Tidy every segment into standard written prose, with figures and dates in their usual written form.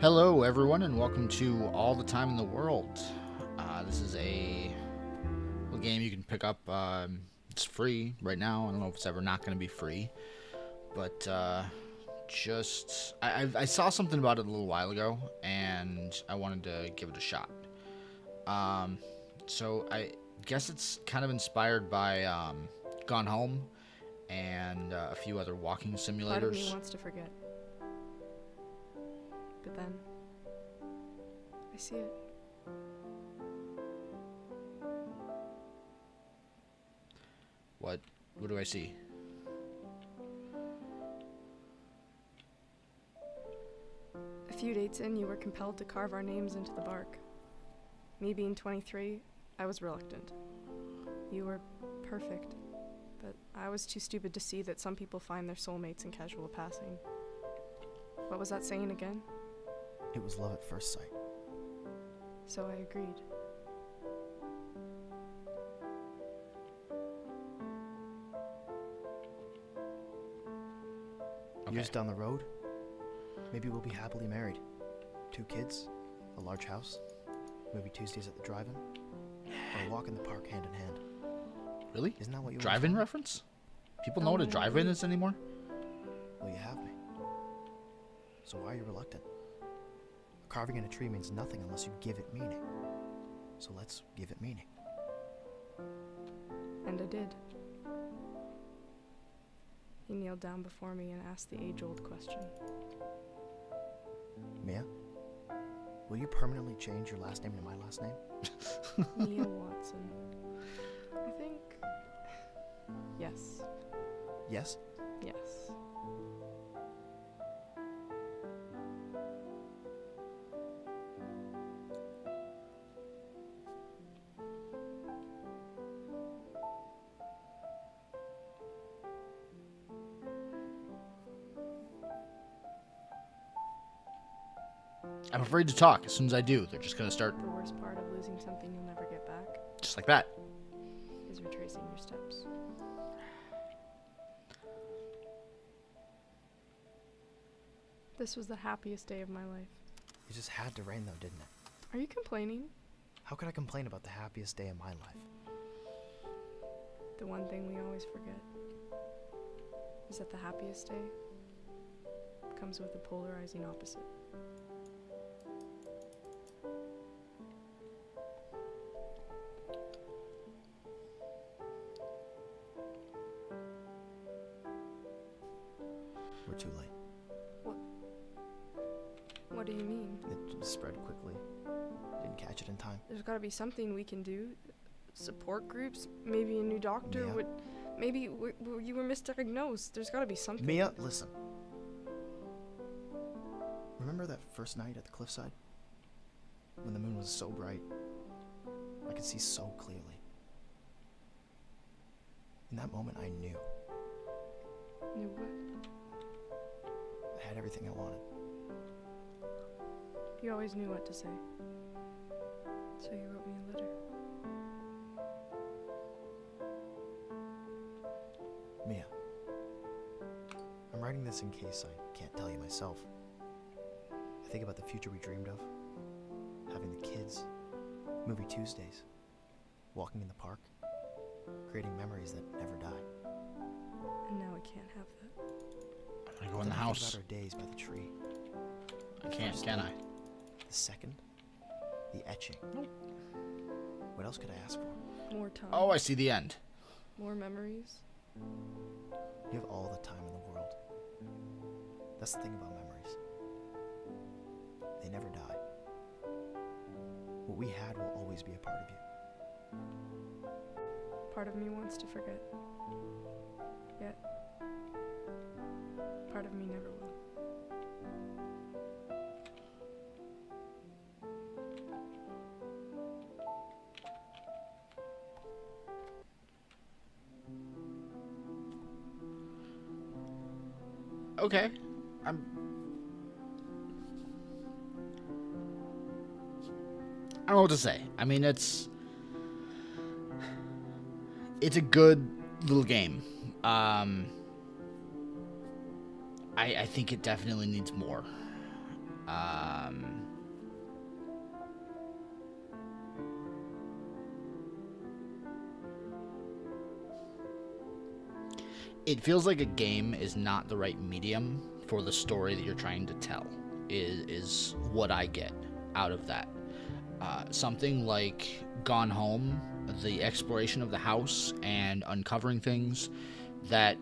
Hello, everyone, and welcome to All the Time in the World. This is a little game you can pick up. It's free right now. I don't know if it's ever not going to be free, but I saw something about it a little while ago, and I wanted to give it a shot. So I guess it's kind of inspired by Gone Home and a few other walking simulators. Part of me wants to forget. But then, I see it. What do I see? A few dates in, you were compelled to carve our names into the bark. Me being 23, I was reluctant. You were perfect, but I was too stupid to see that some people find their soulmates in casual passing. What was that saying again? It was love at first sight. So I agreed. Okay. Years down the road, maybe we'll be happily married. 2 kids, a large house, movie Tuesdays at the drive-in, or a walk in the park hand in hand. Really? Isn't that what you Drive-in want? reference? People know what a drive-in is anymore? Well, you have me. So why are you reluctant? Carving in a tree means nothing unless you give it meaning. So let's give it meaning. And I did. He kneeled down before me and asked the age-old question. Mia, will you permanently change your last name to my last name? Mia Watson. I think... Yes. Yes? Yes. I'm afraid to talk. As soon as I do, they're just going to start The worst part of losing something you'll never get back just like that. is retracing your steps. This was the happiest day of my life. It just had to rain though, didn't it? Are you complaining? How could I complain about the happiest day of my life? The one thing we always forget is that the happiest day comes with a polarizing opposite. We're too late. What do you mean? It spread quickly. Didn't catch it in time. There's gotta be something we can do. Support groups, maybe a new doctor Mia? would... Maybe you were misdiagnosed. There's gotta be something. Mia, listen. Remember that first night at the cliffside? When the moon was so bright? I could see so clearly. In that moment, I knew. Knew what? I had everything I wanted. You always knew what to say. So you wrote me a letter. Mia, I'm writing this in case I can't tell you myself. I think about the future we dreamed of. Having the kids, movie Tuesdays, walking in the park, creating memories that never die. And now I can't have that. I'm going to go in Then the I think house. about our days by the tree. I can't, can I? The second, the etching. Nope. What else could I ask for? More time. Oh, I see the end. More memories. You have all the time in the world. That's the thing about memories. They never die. What we had will always be a part of you. Part of me wants to forget. Yet, part of me never will. Okay. I don't know what to say. I mean, it's a good little game. I think it definitely needs more. It feels like a game is not the right medium for the story that you're trying to tell, is what I get out of that. Something like Gone Home, the exploration of the house and uncovering things that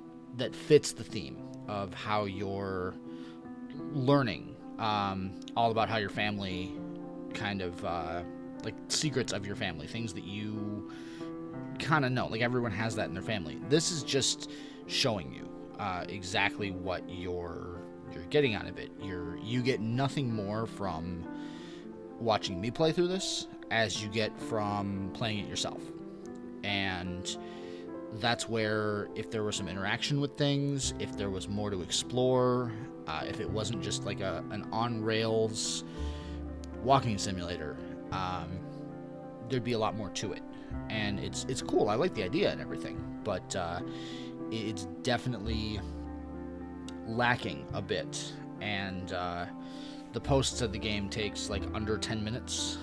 fits the theme of how you're learning all about how your family kind of like secrets of your family, things that you kind of know, like everyone has that in their family. This is just showing you exactly what you're getting out of it. You get nothing more from watching me play through this as you get from playing it yourself. And that's where, if there was some interaction with things, if there was more to explore, if it wasn't just like an on-rails walking simulator, there'd be a lot more to it. And it's cool. I like the idea and everything, but it's definitely lacking a bit. And the post of the game takes like under 10 minutes.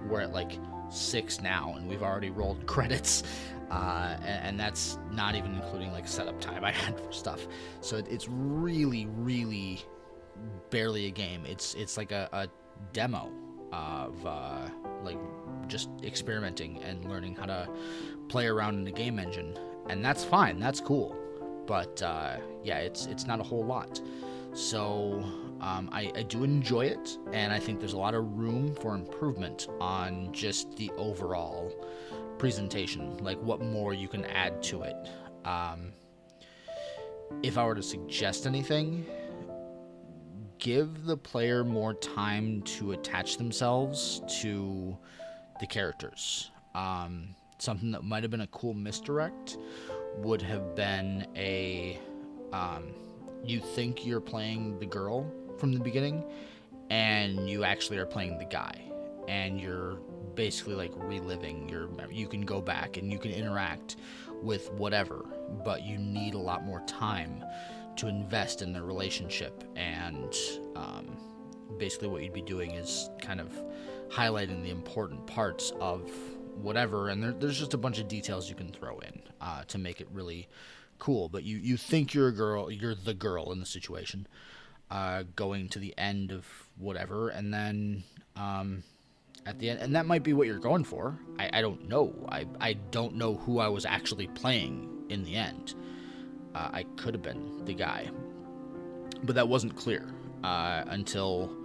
We're at like 6 now, and we've already rolled credits. And that's not even including like setup time I had for stuff. So it's really, really barely a game. It's like a demo of like just experimenting and learning how to play around in the game engine, and that's fine. That's cool. But yeah, it's not a whole lot. So I do enjoy it, and I think there's a lot of room for improvement on just the overall presentation, like what more you can add to it. If I were to suggest anything, give the player more time to attach themselves to the characters. Something that might have been a cool misdirect would have been you think you're playing the girl from the beginning, and you actually are playing the guy, and you're basically like reliving you can go back and you can interact with whatever, but you need a lot more time to invest in the relationship. And basically what you'd be doing is kind of highlighting the important parts of whatever, and there's just a bunch of details you can throw in to make it really cool. But you think you're the girl in the situation, going to the end of whatever, and then at the end, and that might be what you're going for. I don't know. I don't know who I was actually playing in the end. I could have been the guy, but that wasn't clear until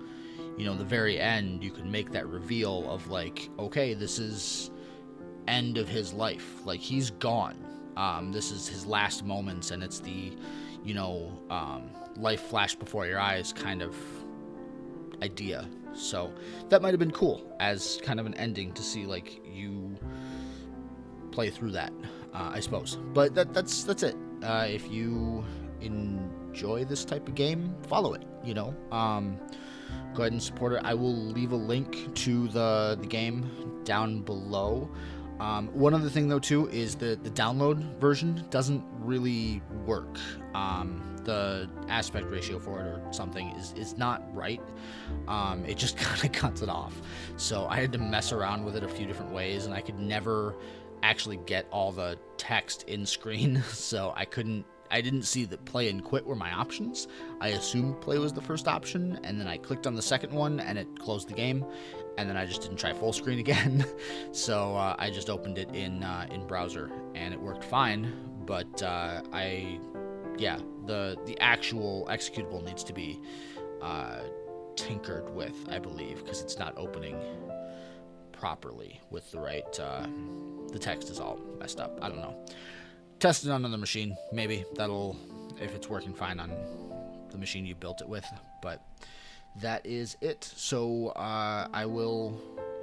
the very end. You can make that reveal of like, okay, this is end of his life. Like, he's gone. This is his last moments, and it's the life flash before your eyes kind of idea. So that might have been cool as kind of an ending to see like you play through that, I suppose. But that's it. If you enjoy this type of game, follow it. Go ahead and support it. I will leave a link to the game down below. One other thing though too is the download version doesn't really work. The aspect ratio for it or something is not right. It just kind of cuts it off. So I had to mess around with it a few different ways, and I could never actually get all the text in screen. So I didn't see that play and quit were my options. I assumed play was the first option, and then I clicked on the second one and it closed the game, and then I just didn't try full screen again. So I just opened it in browser, and it worked fine. But the actual executable needs to be tinkered with, I believe, because it's not opening properly with the right the text is all messed up. I don't know. Test it on another machine, maybe that'll, if it's working fine on the machine you built it with. But that is it. So I will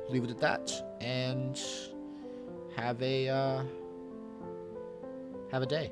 leave it at that, and have a day.